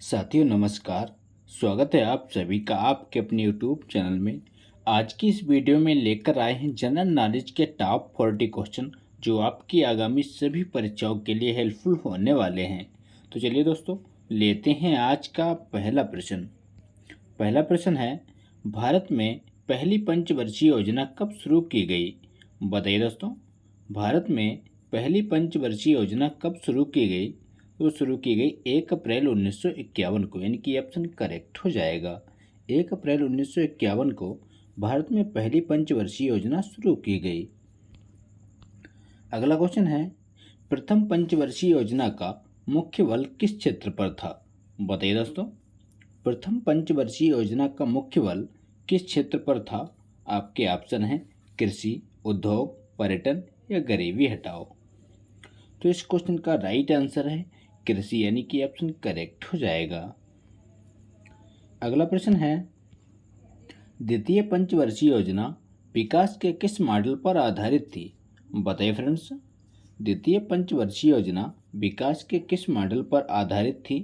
साथियों नमस्कार। स्वागत है आप सभी का आपके अपने यूट्यूब चैनल में। आज की इस वीडियो में लेकर आए हैं जनरल नॉलेज के टॉप 40 क्वेश्चन जो आपकी आगामी सभी परीक्षाओं के लिए हेल्पफुल होने वाले हैं। तो चलिए दोस्तों लेते हैं आज का पहला प्रश्न। पहला प्रश्न है, भारत में पहली पंचवर्षीय योजना कब शुरू की गई? बताइए दोस्तों, भारत में पहली पंचवर्षीय योजना कब शुरू की गई? तो शुरू की गई 1 अप्रैल 1951 को, यानी कि ऑप्शन करेक्ट हो जाएगा। 1 अप्रैल 1951 को भारत में पहली पंचवर्षीय योजना शुरू की गई। अगला क्वेश्चन है, प्रथम पंचवर्षीय योजना का मुख्य बल किस क्षेत्र पर था? बताइए दोस्तों, प्रथम पंचवर्षीय योजना का मुख्य बल किस क्षेत्र पर था? आपके ऑप्शन हैं कृषि, उद्योग, पर्यटन या गरीबी हटाओ। तो इस क्वेश्चन का राइट आंसर है कृषि, यानी कि ऑप्शन करेक्ट हो जाएगा। अगला प्रश्न है, द्वितीय पंचवर्षीय योजना विकास के किस मॉडल पर आधारित थी? बताइए फ्रेंड्स, द्वितीय पंचवर्षीय योजना विकास के किस मॉडल पर आधारित थी?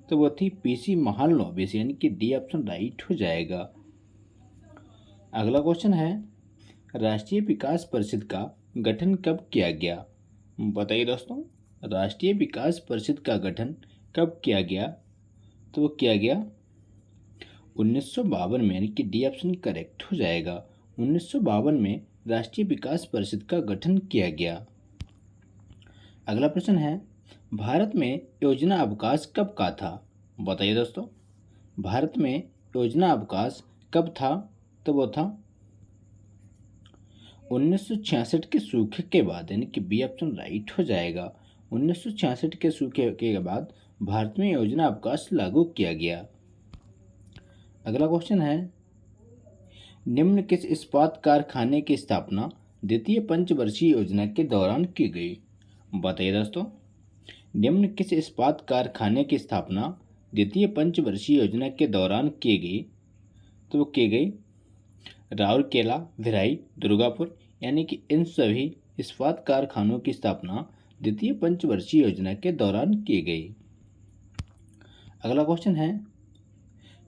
तो वो थी पीसी महालनोबिस, यानी कि डी ऑप्शन राइट हो जाएगा। अगला क्वेश्चन है, राष्ट्रीय विकास परिषद का गठन कब किया गया? बताइए दोस्तों, राष्ट्रीय विकास परिषद का गठन कब किया गया? तो वो किया गया 1952 में, यानी कि डी ऑप्शन करेक्ट हो जाएगा। 1952 में राष्ट्रीय विकास परिषद का गठन किया गया। अगला प्रश्न है, भारत में योजना अवकाश कब का था? बताइए दोस्तों, भारत में योजना अवकाश कब था? तो वो था 1966 के सूखे के बाद, यानी कि बी ऑप्शन राइट हो जाएगा। 1966 के सूखे के बाद भारत में योजना अवकाश लागू किया गया। अगला क्वेश्चन है, निम्न किस इस्पात कारखाने की स्थापना द्वितीय पंचवर्षीय योजना के दौरान की गई? बताइए दोस्तों, निम्न किस इस्पात कारखाने की स्थापना द्वितीय पंचवर्षीय योजना के दौरान की गई? तो वो की गई राउरकेला, भिलाई, दुर्गापुर, यानी कि इन सभी इस्पात कारखानों की स्थापना द्वितीय पंचवर्षीय योजना के दौरान की गई। अगला क्वेश्चन है,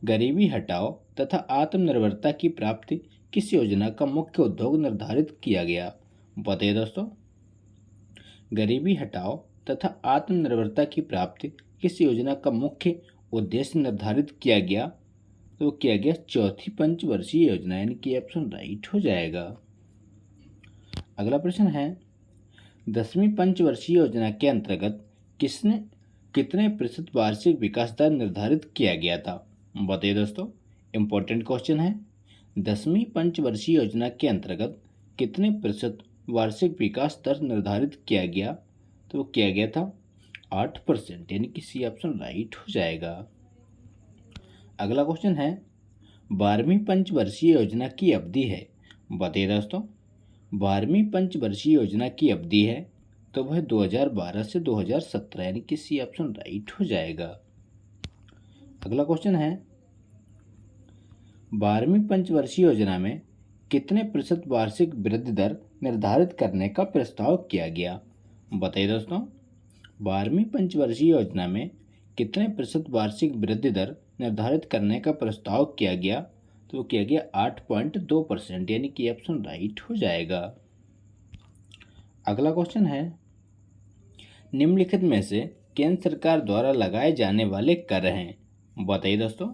गरीबी हटाओ तथा आत्मनिर्भरता की प्राप्ति किस योजना का मुख्य उद्योग निर्धारित किया गया? बताइए दोस्तों, गरीबी हटाओ तथा आत्मनिर्भरता की प्राप्ति किस योजना का मुख्य उद्देश्य निर्धारित किया गया? तो किया गया चौथी पंचवर्षीय योजना, यानी कि ऑप्शन राइट हो जाएगा। अगला प्रश्न है, 10वीं पंचवर्षीय योजना के अंतर्गत कितने प्रतिशत वार्षिक विकास दर निर्धारित किया गया था? बताइए दोस्तों, इंपॉर्टेंट क्वेश्चन है। 10वीं पंचवर्षीय योजना के अंतर्गत कितने प्रतिशत वार्षिक विकास दर निर्धारित किया गया? तो किया गया था 8%, यानी कि सी ऑप्शन राइट हो जाएगा। अगला क्वेश्चन है, 12वीं पंचवर्षीय योजना की अवधि है। बताइए दोस्तों, 12वीं पंचवर्षीय योजना की अवधि है तो वह 2012 से 2017, यानी कि सी ऑप्शन राइट हो जाएगा। अगला क्वेश्चन है, 12वीं पंचवर्षीय योजना में कितने प्रतिशत वार्षिक वृद्धि दर निर्धारित करने का प्रस्ताव किया गया? बताइए दोस्तों, 12वीं पंचवर्षीय योजना में कितने प्रतिशत वार्षिक वृद्धि दर निर्धारित करने का प्रस्ताव किया गया? तो किया गया 8.2%, यानी कि ऑप्शन राइट हो जाएगा। अगला क्वेश्चन है, निम्नलिखित में से केंद्र सरकार द्वारा लगाए जाने वाले कर हैं? बताइए दोस्तों,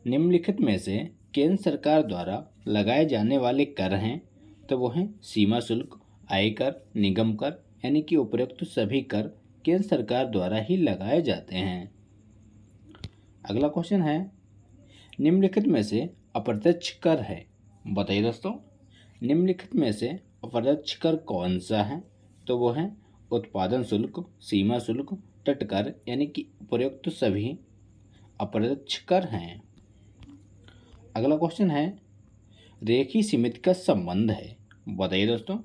निम्नलिखित में से केंद्र सरकार द्वारा लगाए जाने वाले कर हैं तो वो हैं सीमा शुल्क, आयकर, निगम कर, यानी कि उपरोक्त सभी कर केंद्र सरकार द्वारा ही लगाए जाते हैं। अगला क्वेश्चन है, निम्नलिखित में से अप्रत्यक्ष कर है? बताइए दोस्तों, निम्नलिखित में से अप्रत्यक्ष कर कौन सा है? तो वो है उत्पादन शुल्क, सीमा शुल्क, तटकर, यानी कि उपरोक्त सभी अप्रत्यक्ष कर हैं। अगला क्वेश्चन है, रेखी सीमित का संबंध है? बताइए दोस्तों,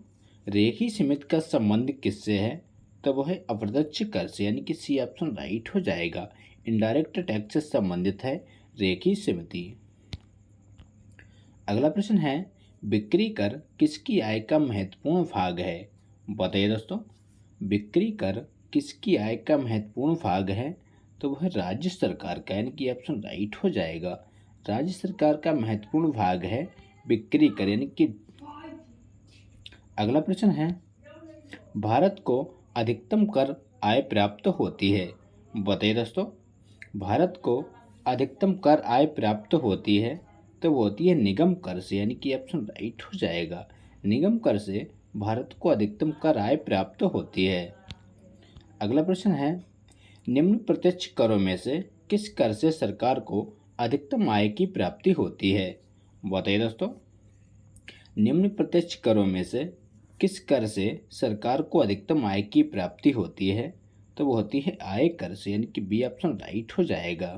रेखी सीमित का संबंध किससे है? तो वो है अप्रत्यक्ष कर से, यानी कि सी ऑप्शन राइट हो जाएगा। इनडायरेक्ट टैक्स से संबंधित है रेखी समिति। अगला प्रश्न है, बिक्री कर किसकी आय का महत्वपूर्ण भाग है? बताइए दोस्तों, बिक्री कर किसकी आय का महत्वपूर्ण भाग है? तो वह राज्य सरकार का, यानी कि ऑप्शन राइट हो जाएगा। राज्य सरकार का महत्वपूर्ण भाग है बिक्री कर, यानी कि। अगला प्रश्न है, भारत को अधिकतम कर आय प्राप्त होती है। बताइए दोस्तों, भारत को अधिकतम कर आय प्राप्त होती है तो वो होती है निगम कर से, यानी कि ऑप्शन राइट हो जाएगा। निगम कर से भारत को अधिकतम कर आय प्राप्त होती है। अगला प्रश्न है, निम्न प्रत्यक्ष करों में से किस कर से सरकार को अधिकतम आय की प्राप्ति होती है। बताइए दोस्तों, निम्न प्रत्यक्ष करों में से किस कर से सरकार को अधिकतम आय की प्राप्ति होती है तो वो होती है आय कर से, यानी कि बी ऑप्शन राइट हो जाएगा।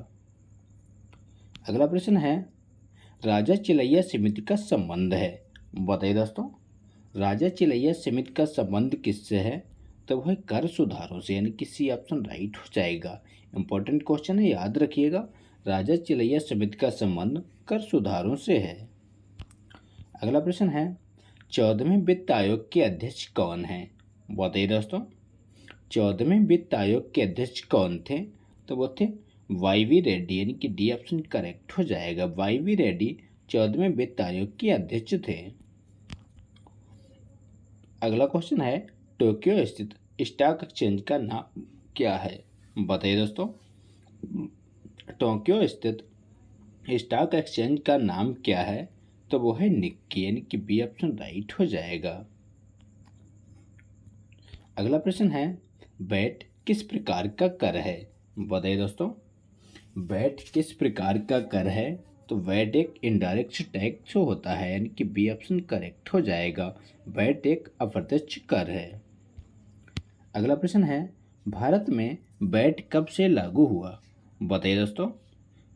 अगला प्रश्न है, राजा चिलैया समिति का संबंध है। बताइए दोस्तों, राजा चिलैया समिति का संबंध किससे है तो वह कर सुधारों से, यानी कि सी ऑप्शन राइट हो जाएगा। इंपॉर्टेंट क्वेश्चन है, याद रखिएगा। राजा चिलैया समिति का संबंध कर सुधारों से है। अगला प्रश्न है, 14वें वित्त आयोग के अध्यक्ष कौन हैं। बताइए दोस्तों, 14वें वित्त आयोग के अध्यक्ष कौन थे तो वो थे वाई.वी. रेड्डी, यानी कि डी ऑप्शन करेक्ट हो जाएगा। वाई.वी. रेड्डी 14वें वित्त आयोग के अध्यक्ष थे। अगला क्वेश्चन है, टोक्यो स्थित स्टॉक एक्सचेंज का नाम क्या है। बताइए दोस्तों, टोक्यो स्थित स्टॉक एक्सचेंज का नाम क्या है तो वो है निक्की, यानी कि बी ऑप्शन राइट हो जाएगा। अगला प्रश्न है, वैट किस प्रकार का कर है। बताइए दोस्तों, वैट किस प्रकार का कर है तो वैट एक इनडायरेक्ट टैक्स होता है, यानी कि बी ऑप्शन करेक्ट हो जाएगा। वैट एक अप्रत्यक्ष कर है। अगला प्रश्न है, भारत में वैट कब से लागू हुआ। बताइए दोस्तों,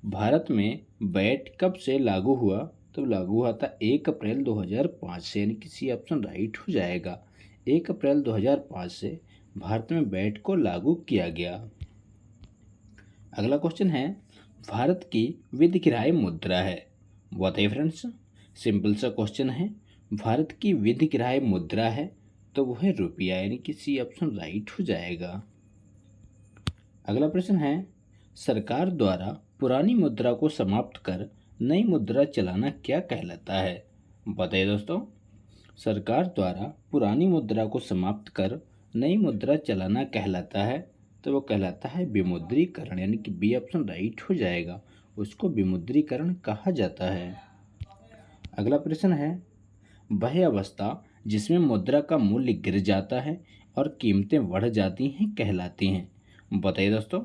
भारत में वैट कब से लागू हुआ तो लागू हुआ था 1 अप्रैल 2005 से, यानी कि सी ऑप्शन राइट हो जाएगा। 1 अप्रैल 2005 से भारत में वैट को लागू किया गया। अगला क्वेश्चन है, भारत की विधिग्राह्य मुद्रा है। बताइए फ्रेंड्स, सिंपल सा क्वेश्चन है। भारत की विधिग्राह्य मुद्रा है तो वो है रुपया, यानी कि सी ऑप्शन राइट हो जाएगा। अगला प्रश्न है, सरकार द्वारा पुरानी मुद्रा को समाप्त कर नई मुद्रा चलाना क्या कहलाता है। बताइए दोस्तों, सरकार द्वारा पुरानी मुद्रा को समाप्त कर नई मुद्रा चलाना कहलाता है तो वो कहलाता है विमुद्रीकरण, यानी कि बी ऑप्शन राइट हो जाएगा। उसको विमुद्रीकरण कहा जाता है। अगला प्रश्न है, वह अवस्था जिसमें मुद्रा का मूल्य गिर जाता है और कीमतें बढ़ जाती हैं कहलाती हैं। बताइए दोस्तों,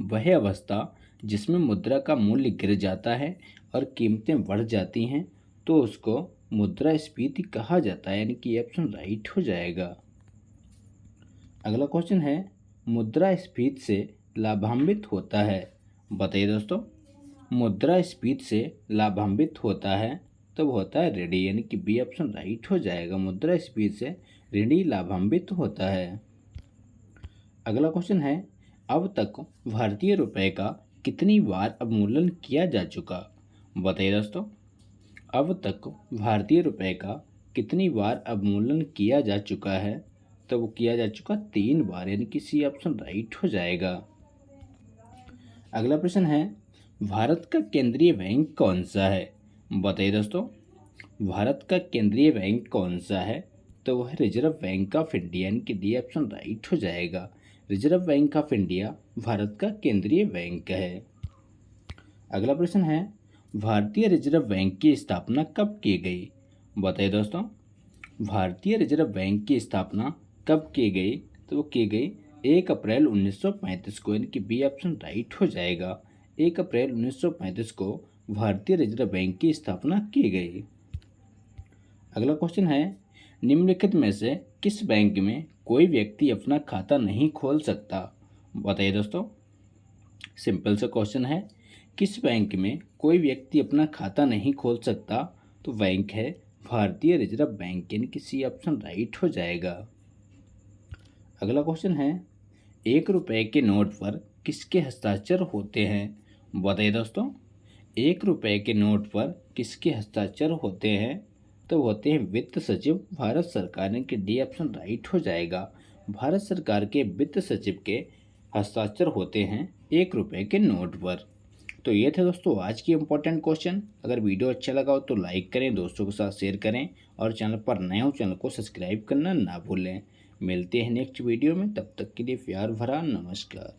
वह अवस्था जिसमें मुद्रा का मूल्य गिर जाता है और कीमतें बढ़ जाती हैं तो उसको मुद्रास्फीति कहा जाता है, यानी कि ऑप्शन राइट हो जाएगा। अगला क्वेश्चन है, मुद्रास्फीति से लाभान्वित होता है। बताइए दोस्तों, मुद्रास्फीति से लाभान्वित होता है तो वो होता है ऋणी, यानी कि बी ऑप्शन राइट हो जाएगा। मुद्रास्फीति से ऋणी लाभान्वित होता है। अगला क्वेश्चन है, अब तक भारतीय रुपए का कितनी बार अवमूल्यन किया जा चुका। बताइए दोस्तों, अब तक भारतीय रुपए का कितनी बार अवमूल्यन किया जा चुका है तो वो किया जा चुका 3 बार, यानी कि सी ऑप्शन राइट हो जाएगा। अगला प्रश्न है, भारत का केंद्रीय बैंक कौन सा है। बताइए दोस्तों, भारत का केंद्रीय बैंक कौन सा है तो वह रिजर्व बैंक ऑफ इंडिया, यानी कि डी ऑप्शन राइट हो जाएगा। Reserve bank of India Bharat का केंद्रीय बैंक है। अगला प्रश्न है, भारतीय रिजर्व बैंक की स्थापना कब की गई। बताइए दोस्तों, भारतीय रिजर्व बैंक की स्थापना कब की गई तो वो की गई 1 अप्रैल 1935 को, यानी कि बी ऑप्शन राइट हो जाएगा। 1 अप्रैल 1935 को भारतीय रिजर्व बैंक की स्थापना की गई। अगला क्वेश्चन है, निम्नलिखित में से किस बैंक में कोई व्यक्ति अपना खाता नहीं खोल सकता। बताइए दोस्तों, सिंपल सा क्वेश्चन है, किस बैंक में कोई व्यक्ति अपना खाता नहीं खोल सकता तो बैंक है भारतीय रिजर्व बैंक, यानी कि सी ऑप्शन राइट हो जाएगा। अगला क्वेश्चन है, 1 रुपए के नोट पर किसके हस्ताक्षर होते हैं। बताइए दोस्तों, 1 रुपए के नोट पर किसके हस्ताक्षर होते हैं तो होते हैं वित्त सचिव भारत सरकार, यानी कि डी ऑप्शन राइट हो जाएगा। भारत सरकार के वित्त सचिव के हस्ताक्षर होते हैं 1 रुपए के नोट पर। तो ये थे दोस्तों आज की इंपॉर्टेंट क्वेश्चन। अगर वीडियो अच्छा लगा हो तो लाइक करें, दोस्तों के साथ शेयर करें और चैनल पर नए हो चैनल को सब्सक्राइब करना ना भूलें। मिलते हैं नेक्स्ट वीडियो में, तब तक के लिए प्यार भरा नमस्कार।